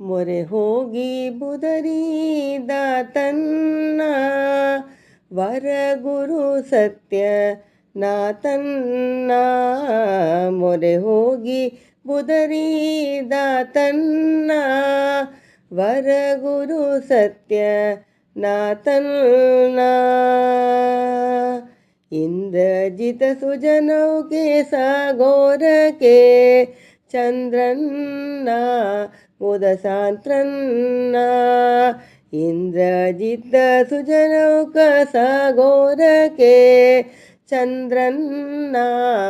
ಮೊರೆ ಹೋಗಿ ಬುದರಿದ ತನ್ನ ವರ ಗುರು ಸತ್ಯ ನಾತನ್ನ. ಮೊರೆ ಹೋಗಿ ಬುದರಿದ ತನ್ನ ವರ ಗುರು ಸತ್ಯ ನಾತನ್ನ. ಇಂದ್ರಜಿತ ಸುಜನೌಕೆ ಸಾಗೋರಕ್ಕೆ ಚಂದ್ರನ್ನ ಮುದ ಸಾಂತ್ರನ್ನ. ಇಂದ್ರಜಿತ ಸುಜನೌಕ ಸಾಗೋರಕ್ಕೆ ಚಂದ್ರನ್ನ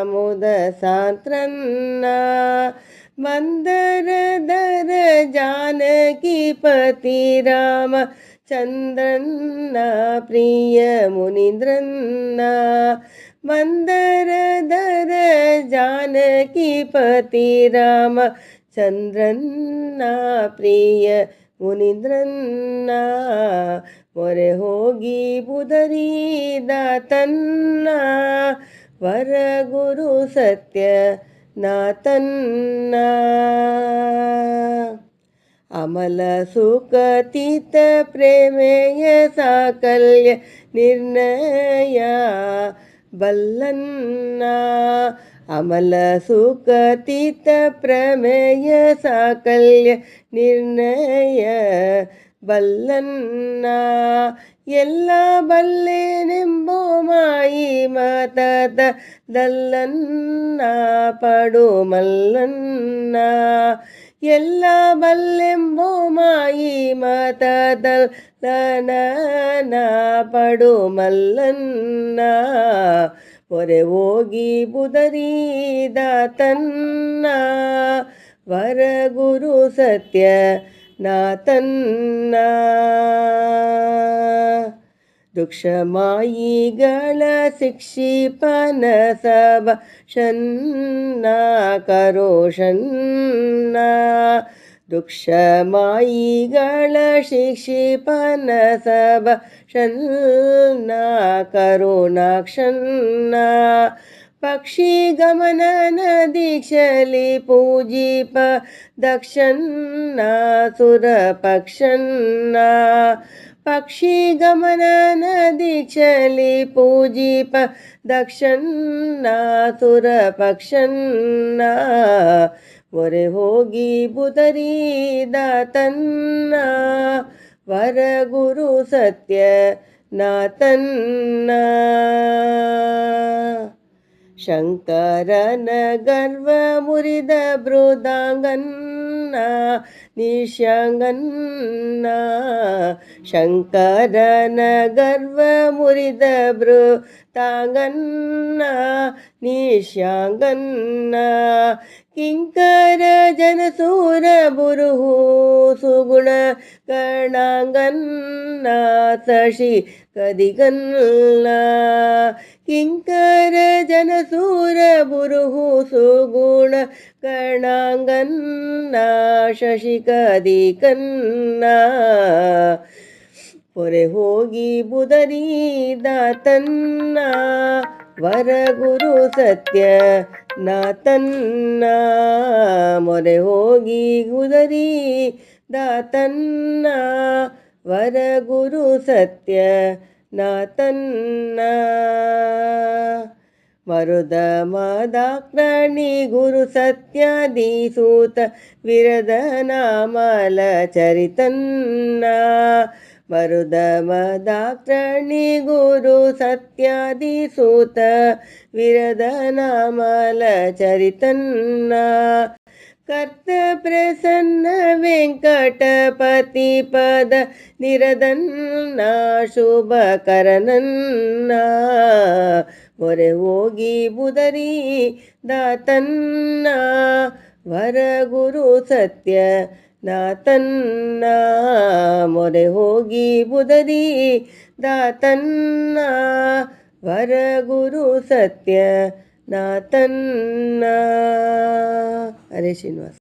ಮುದ ಸಾಂತ್ರನ್ನ. ಮಂದರದರ ಜಾನಕಿ ಪತಿ ರಾಮ ಚಂದ್ರನ್ನ ಪ್ರಿಯ ಮುನೀಂದ್ರನ್ನ. ಮಂದರದರ ಜಾನಕಿ ಪತಿ ರಾಮ ಚಂದ್ರನ್ನ ಪ್ರಿಯ ಮುನೀಂದ್ರನ್ನ. ಮೊರೆ ಹೋಗಿ ಬುದರಿದ ತನ್ನ ವರ ಗುರು ಸತ್ಯ ನಾತನ್ನ. ಅಮಲ ಸುಖತೀತ ಪ್ರೇಮೆಯ ಸಾಕಲ್ಯ ನಿರ್ಣಯ ಬಲ್ಲನ್ನ. ಅಮಲ ಸುಖತೀತ ಪ್ರಮೇಯ ಸಾಕಲ್ಯ ನಿರ್ಣಯ ಬಲ್ಲನ್ನ. ಎಲ್ಲ ಬಲ್ಲೆನೆಂಬೋ ಮಾಯಿ ಮತದ ದಲ್ಲನ್ನ ಪಡು ಮಲ್ಲನ್ನ. ಎಲ್ಲ ಬಲ್ಲೆಂಬೋ ಮಾಯಿ ಮತದಲ್ಲನ ಪಡು ಮಲ್ಲನ್ನ. ಮೊರೆ ಹೋಗಿ ಬುದರಿದ ತನ್ನ ವರ ಗುರು ಸತ್ಯ ನಾತನ್ನ. ದುಕ್ಷಮಾಯಿಗಳ ಶಿಕ್ಷಿಪನ ಸಭ ಶನ್ನ ಕರೋಷನ್ನ. ದುಕ್ಷಮಾಯಿಗಳ ಶಿಕ್ಷಿಪನ ಸಭ ಶನ್ನ ಕರುಣಾಕ್ಷನ್ನ. ಪಕ್ಷಿ ಗಮನನ ದೀಕ್ಷಲಿ ಪೂಜಿಪ ದಕ್ಷನ್ನ ಸುರ ಪಕ್ಷನ್ನ. ಪಕ್ಷಿ ಗಮನನ ದೀಕ್ಷಲಿ ಪೂಜಿಪ ದಕ್ಷನ್ನ ಸುರ ಪಕ್ಷನ್ನ. ಮೊರೆ ಹೋಗಿ ಬುದರಿದ ತನ್ನ ವರ ಗುರು ಸತ್ಯ ನಾತನ್ನ. ಶಂಕರನ ಗರ್ವ ಮುರಿದ ಬೃದಾಂಗನ್ನ ನಿಶಾಂಗನ್ನ. ಶಂಕರನ ಗರ್ವ ಮುರಿದ ಬೃತಾಂಗನ್ನ ನಿಶಾಂಗನ್ನ. ಕಿಂಕರ ಜನಸೂರ ಬುರುಹು ಸುಗುಣ ಗಣಾಂಗನ್ನ ಶಶಿ ಕದಿಗನ್ನ. ಕಿಂಕರ ಜನಸೂರ ಬುರುಹು ಸುಗುಣ ಗಣಾಂಗನ್ನ ಶಶಿ ಕದಿಗನ್ನ. ಮೊರೆ ಹೋಗಿ ಬುದರಿದ ತನ್ನ ವರ ಗುರು ಸತ್ಯ ನಾತನ್ನ. ಮೊರೆ ಹೋಗಿ ಬುದರಿದ ತನ್ನ ವರ ಗುರು ಸತ್ಯ ನಾತನ್ನ. ಮರುದ ಮದಾಕ್ರಣಿ ಗುರು ಸತ್ಯಾದಿ ಸೂತ ವಿರದ ನಾಮಲ ಚರಿತನ್ನ. ಮರುದ ಮದಾಕ್ರಣಿ ಗುರು ಸತ್ಯಾದಿ ಸೂತ ವಿರದ ನಾಮಲ ಚರಿತನ್ನ. ಕರ್ತ ಪ್ರಸನ್ನ ವೆಂಕಟಪತಿ ಪದ ನಿರದನ್ನ ಶುಭ ಕರನನ್ನ. ಮೊರೆ ಹೋಗಿ ಬುದರಿದ ತನ್ನ ವರ ಗುರು ಸತ್ಯ ನಾತನ್ನ. ಮೊರೆ ಹೋಗಿ ಬುದರಿದ ತನ್ನ ವರ ಗುರು ಸತ್ಯ ನಾತನ್ನ. ಹರೇ ಶ್ರೀನಿವಾಸ.